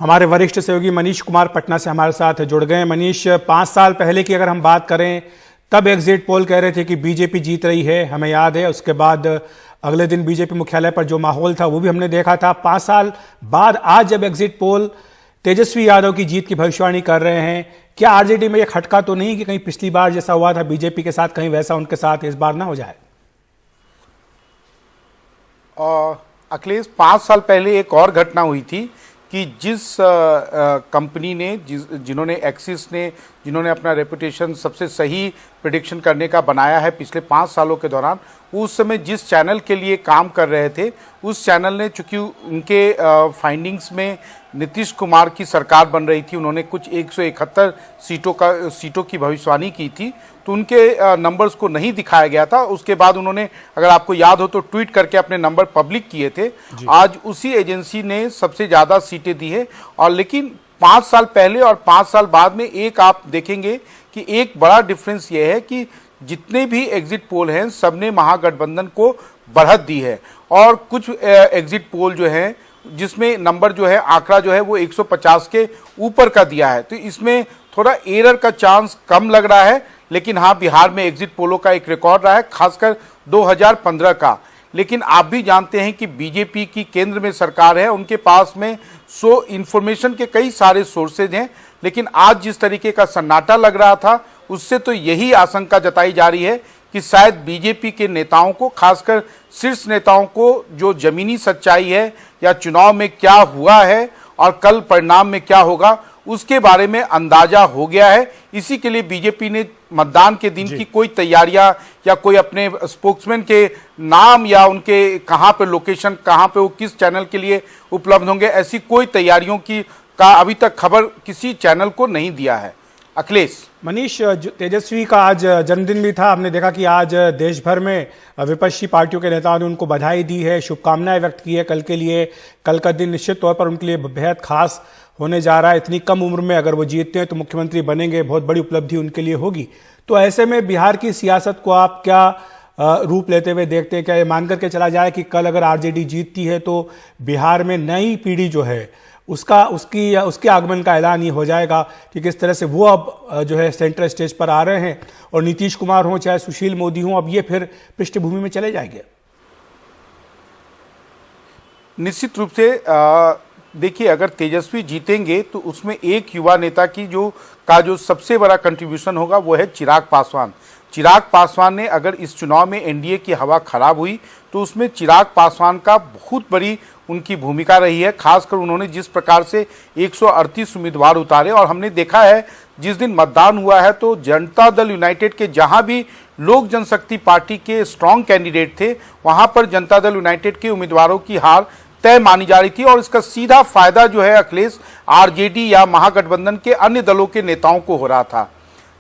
हमारे वरिष्ठ सहयोगी मनीष कुमार पटना से हमारे साथ जुड़ गए। मनीष, 5 साल पहले की अगर हम बात करें तब एग्जिट पोल कह रहे थे कि बीजेपी जीत रही है, हमें याद है। उसके बाद अगले दिन बीजेपी मुख्यालय पर जो माहौल था वो भी हमने देखा था। 5 साल बाद आज जब एग्जिट पोल तेजस्वी यादव की जीत की भविष्यवाणी कर रहे हैं, क्या आरजेडी में यह खटका तो नहीं कि कहीं पिछली बार जैसा हुआ था बीजेपी के साथ, कहीं वैसा उनके साथ इस बार ना हो जाए? अखिलेश, 5 साल पहले एक और घटना हुई थी कि जिस कंपनी ने जिन्होंने एक्सिस ने जिन्होंने अपना रेपुटेशन सबसे सही प्रेडिक्शन करने का बनाया है पिछले 5 सालों के दौरान, उस समय जिस चैनल के लिए काम कर रहे थे उस चैनल ने, चूंकि उनके फाइंडिंग्स में नीतीश कुमार की सरकार बन रही थी, उन्होंने कुछ 171 सीटों की भविष्यवाणी की थी, तो उनके नंबर्स को नहीं दिखाया गया था। उसके बाद उन्होंने, अगर आपको याद हो तो, ट्वीट करके अपने नंबर पब्लिक किए थे। आज उसी एजेंसी ने सबसे ज़्यादा सीटें दी है। और लेकिन 5 साल पहले और 5 साल बाद में एक आप देखेंगे कि एक बड़ा डिफरेंस ये है कि जितने भी एग्जिट पोल हैं सबने महागठबंधन को बढ़त दी है। और कुछ एग्जिट पोल जो है जिसमें नंबर जो है, आंकड़ा जो है वो 150 के ऊपर का दिया है, तो इसमें थोड़ा एरर का चांस कम लग रहा है। लेकिन हाँ, बिहार में एग्जिट पोलों का एक रिकॉर्ड रहा है, खासकर 2015 का। लेकिन आप भी जानते हैं कि बीजेपी की केंद्र में सरकार है, उनके पास में इंफॉर्मेशन के कई सारे सोर्सेज हैं। लेकिन आज जिस तरीके का सन्नाटा लग रहा था, उससे तो यही आशंका जताई जा रही है कि शायद बीजेपी के नेताओं को, खासकर शीर्ष नेताओं को, जो जमीनी सच्चाई है या चुनाव में क्या हुआ है और कल परिणाम में क्या होगा उसके बारे में अंदाजा हो गया है। इसी के लिए बीजेपी ने मतदान के दिन की कोई तैयारियां या कोई अपने स्पोक्समैन के नाम या उनके कहां पे लोकेशन, कहां पे वो किस चैनल के लिए उपलब्ध होंगे, ऐसी कोई तैयारियों का अभी तक खबर किसी चैनल को नहीं दिया है। अखिलेश, मनीष, तेजस्वी का आज जन्मदिन भी था। हमने देखा कि आज देश भर में विपक्षी पार्टियों के नेताओं ने उनको बधाई दी है, शुभकामनाएं व्यक्त की है कल के लिए। कल का दिन निश्चित तौर पर उनके लिए बेहद खास होने जा रहा है। इतनी कम उम्र में अगर वो जीतते हैं तो मुख्यमंत्री बनेंगे, बहुत बड़ी उपलब्धि उनके लिए होगी। तो ऐसे में बिहार की सियासत को आप क्या रूप लेते हुए देखते हैं? क्या ये मान करके चला जाए कि कल अगर आरजेडी जीतती है तो बिहार में नई पीढ़ी जो है उसके आगमन का ऐलान ही हो जाएगा कि किस तरह से वो अब जो है सेंट्रल स्टेज पर आ रहे हैं, और नीतीश कुमार हों चाहे सुशील मोदी हों, अब ये फिर पृष्ठभूमि में चले जाएंगे? निश्चित रूप से देखिए, अगर तेजस्वी जीतेंगे तो उसमें एक युवा नेता की जो सबसे बड़ा कंट्रीब्यूशन होगा वो है चिराग पासवान। चिराग पासवान ने, अगर इस चुनाव में एनडीए की हवा खराब हुई तो उसमें चिराग पासवान का बहुत बड़ी उनकी भूमिका रही है। खासकर उन्होंने जिस प्रकार से 138 उम्मीदवार उतारे, और हमने देखा है जिस दिन मतदान हुआ है तो जनता दल यूनाइटेड के जहां भी लोक जनशक्ति पार्टी के स्ट्रांग कैंडिडेट थे वहां पर जनता दल यूनाइटेड के उम्मीदवारों की हार तय मानी जा रही थी। और इसका सीधा फायदा जो है अखिलेश, आरजेडी या महागठबंधन के अन्य दलों के नेताओं को हो रहा था।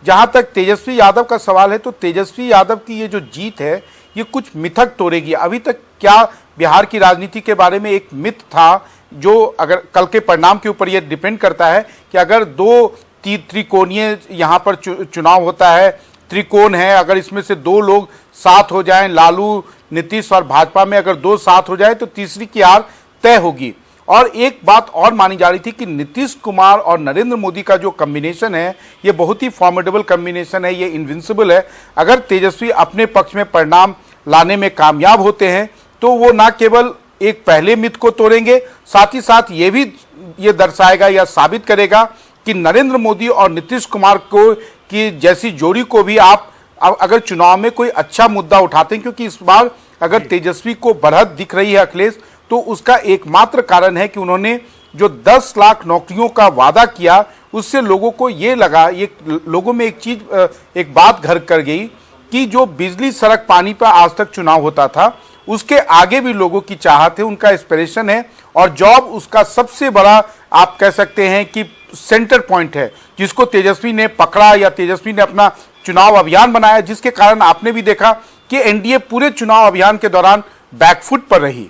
जहां तक तेजस्वी यादव का सवाल है तो तेजस्वी यादव की ये जो जीत है ये कुछ मिथक तोड़ेगी। अभी तक क्या बिहार की राजनीति के बारे में एक मिथ था, जो अगर कल के परिणाम के ऊपर ये डिपेंड करता है कि अगर दो त्रिकोणीय यहाँ पर चुनाव होता है, त्रिकोण है, अगर इसमें से 2 लोग साथ हो जाएं, लालू, नीतीश और भाजपा में अगर 2 साथ हो जाए तो तीसरी की हार तय होगी। और एक बात और मानी जा रही थी कि नीतीश कुमार और नरेंद्र मोदी का जो कॉम्बिनेशन है ये बहुत ही फॉर्मिडेबल कॉम्बिनेशन है, ये इनविंसिबल है। अगर तेजस्वी अपने पक्ष में परिणाम लाने में कामयाब होते हैं तो वो ना केवल एक पहले मिथ को तोड़ेंगे, साथ ही साथ ये दर्शाएगा या साबित करेगा कि नरेंद्र मोदी और नीतीश कुमार को की जैसी जोड़ी को भी आप अगर चुनाव में कोई अच्छा मुद्दा उठाते हैं, क्योंकि इस बार अगर तेजस्वी को बढ़त दिख रही है अखिलेश, तो उसका एकमात्र कारण है कि उन्होंने जो 10 लाख नौकरियों का वादा किया उससे लोगों को ये लगा, ये लोगों में एक बात घर कर गई कि जो बिजली, सड़क, पानी पर आज तक चुनाव होता था उसके आगे भी लोगों की चाहत है, उनका एस्पिरेशन है, और जॉब उसका सबसे बड़ा आप कह सकते हैं कि सेंटर पॉइंट है, जिसको तेजस्वी ने पकड़ा या तेजस्वी ने अपना चुनाव अभियान बनाया, जिसके कारण आपने भी देखा कि एनडीए पूरे चुनाव अभियान के दौरान बैकफुट पर रही।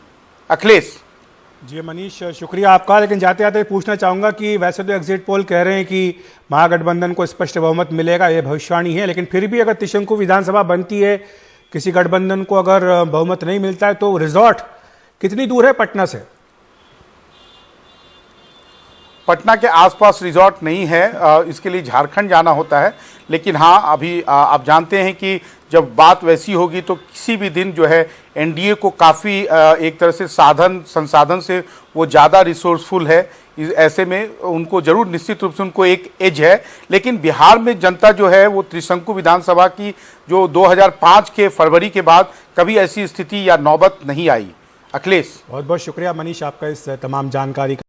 अखिलेश जी मनीष, शुक्रिया आपका। लेकिन जाते जाते पूछना चाहूंगा कि वैसे तो एग्जिट पोल कह रहे हैं कि महागठबंधन को स्पष्ट बहुमत मिलेगा, यह भविष्यवाणी है, लेकिन फिर भी अगर त्रिशंकु विधानसभा बनती है, किसी गठबंधन को अगर बहुमत नहीं मिलता है तो रिजॉर्ट कितनी दूर है पटना से? पटना के आसपास रिजॉर्ट नहीं है, इसके लिए झारखंड जाना होता है। लेकिन हाँ, अभी आप जानते हैं कि जब बात वैसी होगी तो किसी भी दिन जो है एनडीए को काफ़ी एक तरह से संसाधन से वो ज़्यादा रिसोर्सफुल है। ऐसे में उनको जरूर निश्चित रूप से उनको एक एज है। लेकिन बिहार में जनता जो है वो त्रिशंकु विधानसभा की जो 2005 के फरवरी के बाद कभी ऐसी स्थिति या नौबत नहीं आई। अखिलेश, बहुत बहुत शुक्रिया मनीष आपका इस तमाम जानकारी का।